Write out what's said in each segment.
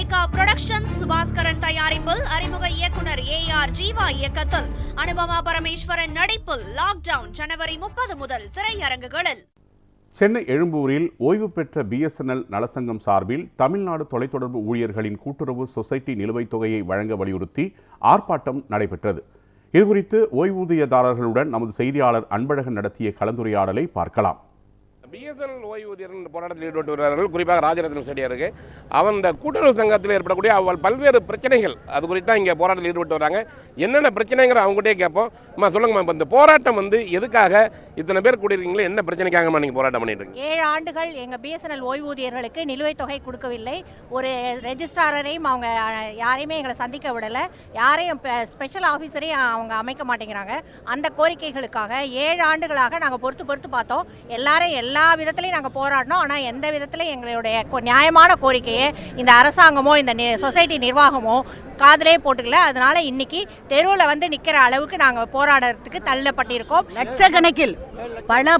Lyca productions Subaskaran தயாரிப்பில் அறிமுக இயக்குனர் AR ஜீவா இயக்கத்தில் அனுபமா பரமேஸ்வரன் நடிப்பில் லாக்டவுன் ஜனவரி 30 முதல் திரையரங்குகளில். சென்னை எழும்பூரில் ஓய்வு பெற்ற BSNL நலசங்கம் சார்பில் தமிழ்நாடு தொலைத்தொடர்பு ஊழியர்களின் கூட்டுறவு சொசைட்டி நிலுவைத் தொகையை வழங்க வலியுறுத்தி ஆர்ப்பாட்டம் நடைபெற்றது. இதுகுறித்து ஓய்வூதியதாரர்களுடன் நமது செய்தியாளர் அன்பழகன் நடத்திய கலந்துரையாடலை பார்க்கலாம். BSNL ஓய்வூதியர்கள் போராட்டத்தில் ஈடுபட்டு வருகிறார்கள். குறிப்பாக ராஜரத்னம் செட்டியாருக்கு அவன் இந்த கூட்டுறவு சங்கத்தில் ஏற்படக்கூடிய பல்வேறு பிரச்சனைகள் அது குறித்து தான் இங்கே போராட்டத்தில் ஈடுபட்டு வராங்க. என்னென்ன பிரச்சனைங்கிற அவங்ககிட்டே கேட்போம். சொல்லுங்கம்மா, இப்போ இந்த போராட்டம் எதுக்காக இத்தனை பேர் கூடியிருக்கீங்களே, என்ன பிரச்சனைக்காகமா நீங்கள் போராட்டம் பண்ணிட்டு இருக்கீங்க? 7 ஆண்டுகள் எங்கள் BSNL ஓய்வூதியர்களுக்கு நிலுவைத் தொகை கொடுக்கவில்லை. ஒரு ரெஜிஸ்ட்ராரையும் அவங்க யாரையுமே எங்களை சந்திக்க விடலை. யாரையும் ஸ்பெஷல் ஆஃபீஸரையும் அவங்க அமைக்க மாட்டேங்கிறாங்க. அந்த கோரிக்கைகளுக்காக 7 ஆண்டுகளாக நாங்கள் பொறுத்து பார்த்தோம். எல்லா விதத்திலையும் நாங்கள் போராடினோம். ஆனால் எந்த விதத்திலையும் எங்களுடைய நியாயமான கோரிக்கையை இந்த அரசாங்கமோ இந்த சொசைட்டி நிர்வாகமோ காதலே போட்டுக்கல. அதனால இன்னைக்கு தெருவில் நிற்கிற அளவுக்கு நாங்கள் போராடுறதுக்கு தள்ளப்பட்டிருக்கோம். லட்சக்கணக்கில்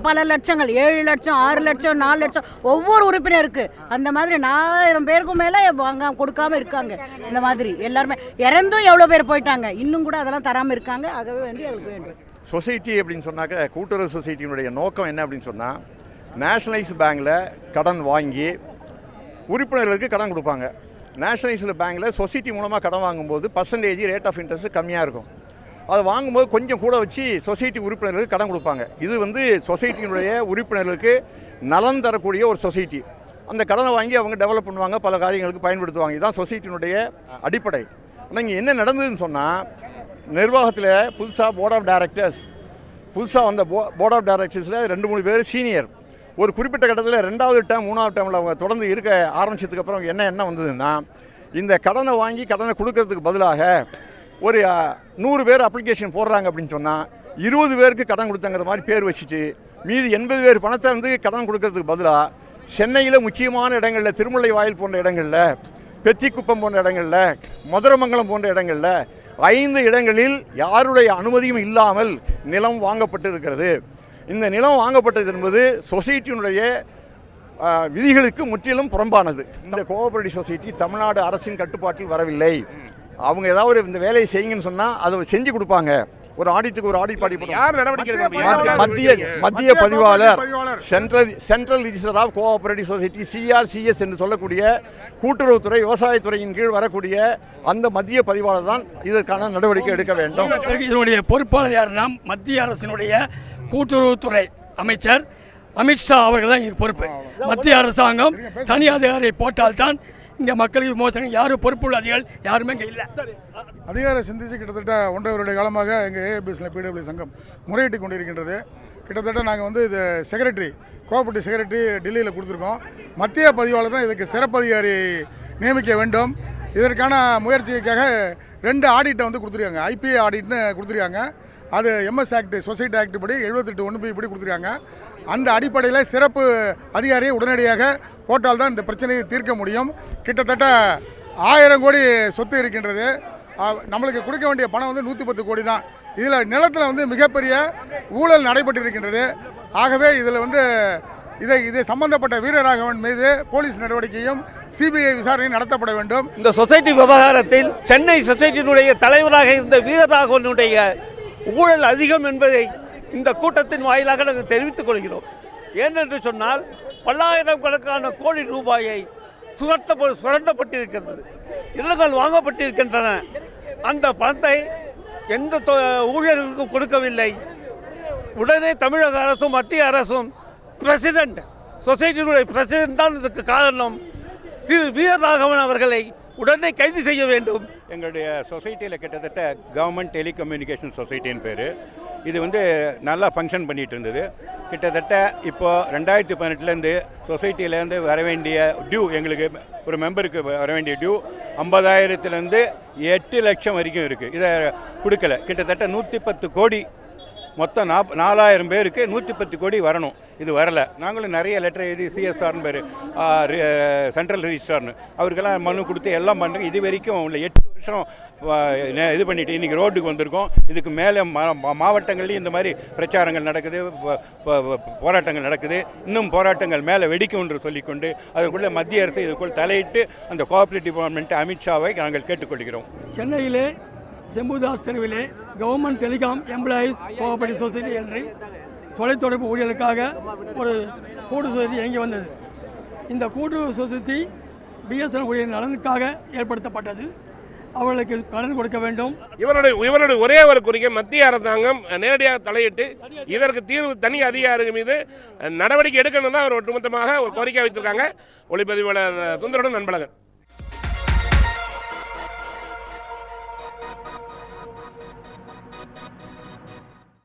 பல லட்சங்கள் 7 லட்சம் 6 லட்சம் 4 லட்சம் ஒவ்வொரு உறுப்பினருக்கு அந்த மாதிரி 4000 பேருக்கும் மேலே வாங்க கொடுக்காம இருக்காங்க. இந்த மாதிரி எல்லாருமே இறந்தும் எவ்வளோ பேர் போயிட்டாங்க. இன்னும் கூட அதெல்லாம் தராமல் இருக்காங்க. ஆகவே வேண்டும் சொசைட்டி அப்படின்னு சொன்னாக்க கூட்டுறவு சொசைட்டியினுடைய நோக்கம் என்ன அப்படின்னு சொன்னால், நேஷனலைஸ் பேங்கில் கடன் வாங்கி உறுப்பினர்களுக்கு கடன் கொடுப்பாங்க. நேஷனலைஸ்டு பேங்கில் சொசைட்டி மூலமாக கடன் வாங்கும்போது ரேட் ஆஃப் இன்ட்ரெஸ்ட் கம்மியாக இருக்கும். அதை வாங்கும்போது கொஞ்சம் கூட வச்சு சொசைட்டி உறுப்பினர்களுக்கு கடன் கொடுப்பாங்க. இது சொசைட்டியினுடைய உறுப்பினர்களுக்கு நலன் தரக்கூடிய ஒரு சொசைட்டி. அந்த கடனை வாங்கி அவங்க டெவலப் பண்ணுவாங்க, பல காரியங்களுக்கு பயன்படுத்துவாங்க. இதுதான் சொசைட்டியினுடைய அடிப்படை. ஆனால் இங்கே என்ன நடந்ததுன்னு சொன்னால், நிர்வாகத்தில் புதுசாக போர்ட் ஆஃப் டைரக்டர்ஸ் வந்த போர்ட் ஆஃப் டைரக்டர்ஸில் 2-3 பேர் சீனியர். ஒரு குறிப்பிட்ட கட்டத்தில் 2வது டேர்ம் 3வது டேர்மில் அவங்க தொடர்ந்து இருக்க ஆரம்பிச்சதுக்கப்புறம் என்ன வந்ததுன்னா, இந்த கடனை வாங்கி கடனை கொடுக்கறதுக்கு பதிலாக ஒரு 100 பேர் அப்ளிகேஷன் போடுறாங்க அப்படின்னு சொன்னால் 20 பேருக்கு கடன் கொடுத்தாங்கிற மாதிரி பேர் வச்சுட்டு மீதி 80 பேர் பணத்தை கடன் கொடுக்கறதுக்கு பதிலாக சென்னையில் முக்கியமான இடங்களில், திருமுல்லை வாயில் போன்ற இடங்களில், பெத்திக்குப்பம் போன்ற இடங்களில், மதுரமங்கலம் போன்ற இடங்களில் 5 இடங்களில் யாருடைய அனுமதியும் இல்லாமல் நிலம் வாங்கப்பட்டு இருக்கிறது. இந்த நிலம் வாங்கப்பட்டது என்பது சொசைட்டியினுடைய விதிகளுக்கு முற்றிலும் புறம்பானது. இந்த கோஆபரேட்டிவ் சொசைட்டி தமிழ்நாடு அரசின் கட்டுப்பாட்டில் வரவில்லை. அவங்க ஏதாவது இந்த வேலையை செய்யுங்கன்னு சொன்னால் அதை செஞ்சு கொடுப்பாங்க. ஒரு ஆடிட்டுக்கு ஒரு ஆடிட் பாடி மத்திய பதிவாளர் central register of cooperative society CRCS என்று சொல்லக்கூடிய கூட்டுறவுத்துறை விவசாயத்துறையின் கீழ் வரக்கூடிய அந்த மத்திய பதிவாளர் தான் இதற்கான நடவடிக்கை எடுக்க வேண்டும். இதனுடைய பொறுப்பாளர் யாருன்னா மத்திய அரசினுடைய கூட்டுறவுத்துறை அமைச்சர் அமித்ஷா அவர்கள் தான் இது பொறுப்பு. மத்திய அரசாங்கம் தனி அதிகாரியை போட்டால்தான் இங்கே மக்களுக்கு மோசடி. யாரும் பொறுப்புள்ள அதிகாரிகள் யாருமே இங்கே இல்லை. அதிகார சிந்தித்து கிட்டத்தட்ட 1.5 வருட காலமாக எங்கள் ABSNL PW சங்கம் முறையிட்டு கொண்டிருக்கின்றது. கிட்டத்தட்ட நாங்கள் இது செக்ரட்டரி, கோஆபரேட்டிவ் செக்ரட்டரி டெல்லியில் கொடுத்துருக்கோம். மத்திய பதிவாளர் தான் இதுக்கு சிறப்பு அதிகாரி நியமிக்க வேண்டும். இதற்கான முயற்சிக்காக 2 ஆடிட்டை கொடுத்துருக்காங்க. IPA ஆடிட்னு கொடுத்துருக்காங்க. அது MS ஆக்ட், சொசைட்டி ஆக்ட் படி 78(1)B படி கொடுத்துருக்காங்க. அந்த அடிப்படையில் சிறப்பு அதிகாரியை உடனடியாக போட்டால் தான் இந்த பிரச்சனையை தீர்க்க முடியும். கிட்டத்தட்ட 1000 கோடி சொத்து இருக்கின்றது. நம்மளுக்கு கொடுக்க வேண்டிய பணம் 110 கோடி தான். இதில் நிலத்தில் மிகப்பெரிய ஊழல் நடைபெற்று இருக்கின்றது. ஆகவே இதில் இதை சம்பந்தப்பட்ட வீரராகவன் மீது போலீஸ் நடவடிக்கையும் CBI விசாரணையும் நடத்தப்பட வேண்டும். இந்த சொசைட்டி விவகாரத்தில் சென்னை சொசைட்டியினுடைய தலைவராக இருந்த வீரராகவனுடைய ஊழல் அதிகம் என்பதை இந்த கூட்டத்தின் வாயிலாக நாங்கள் தெரிவித்துக் கொள்கிறோம். ஏனென்று சொன்னால் பல்லாயிரக்கணக்கான கோடி ரூபாயை சுரண்டப்பட்டிருக்கிறது, இல்லங்கள் வாங்கப்பட்டிருக்கின்றன. அந்த பணத்தை எந்த ஊழியர்களுக்கும் கொடுக்கவில்லை. உடனே தமிழக அரசும் மத்திய அரசும் பிரசிடென்ட், சொசைட்டியினுடைய பிரசிடென்ட் தான் இதுக்கு காரணம். திரு வீரராகவன் அவர்களை உடனே கைது செய்ய வேண்டும். எங்களுடைய சொசைட்டியில் கிட்டத்தட்ட கவர்மெண்ட் டெலிகம்யூனிகேஷன் சொசைட்டின்னு பேர். இது நல்லா ஃபங்க்ஷன் பண்ணிகிட்டு இருந்தது. கிட்டத்தட்ட இப்போது 2018 சொசைட்டியிலேருந்து வர வேண்டிய டியூ, எங்களுக்கு ஒரு மெம்பருக்கு வர வேண்டிய டியூ 50,000 8 லட்சம் வரைக்கும் இருக்குது. இதை கொடுக்கல. கிட்டத்தட்ட 110 கோடி மொத்தம் 4000 பேருக்கு 110 கோடி வரணும். இது வரலை. நாங்களும் நிறைய லெட்டர் எழுதி சிஎஸ்ஆர்னு பேர் சென்ட்ரல் ரிஜிஸ்ட்ரார்னு அவருக்கெல்லாம் மனு கொடுத்து எல்லாம் பண்ணுறோம். இது வரைக்கும் உள்ள 8 வருஷம் இது பண்ணிட்டு இன்றைக்கி ரோட்டுக்கு வந்திருக்கோம். இதுக்கு மேலே மாவட்டங்கள்லேயும் இந்த மாதிரி பிரச்சாரங்கள் நடக்குது, போராட்டங்கள் நடக்குது. இன்னும் போராட்டங்கள் மேலே வெடிக்கும் என்று சொல்லிக்கொண்டு அதற்குள்ளே மத்திய அரசு இதுக்குள் தலையிட்டு அந்த கோஆப்ரேட்டிவ் டிபார்ட்மெண்ட் அமித்ஷாவை நாங்கள் கேட்டுக்கொள்கிறோம். சென்னையிலே செம்புதாஸ் தெருவிலே government telecom employees cooperative society என்று தொலைத்தொடர்பு ஊழியர்களுக்காக ஒரு கூட்டு சொசைட்டி இயங்கி வந்தது. இந்த கூட்டுறவு சொசைட்டி பிஎஸ்என்எல் ஊழியர் நலனுக்காக ஏற்படுத்தப்பட்டது. அவர்களுக்கு கடன் கொடுக்க வேண்டும். இவருடைய ஒரே ஒரு கோரிக்கை, மத்திய அரசாங்கம் நேரடியாக தலையிட்டு இதற்கு தீர்வு தனி அதிகாரிகள் மீது நடவடிக்கை எடுக்கணும் தான் அவர் ஒட்டுமொத்தமாக ஒரு கோரிக்கை வைத்திருக்காங்க. ஒளிப்பதிவாளர் சுந்தரனுடன் நண்பழகன்.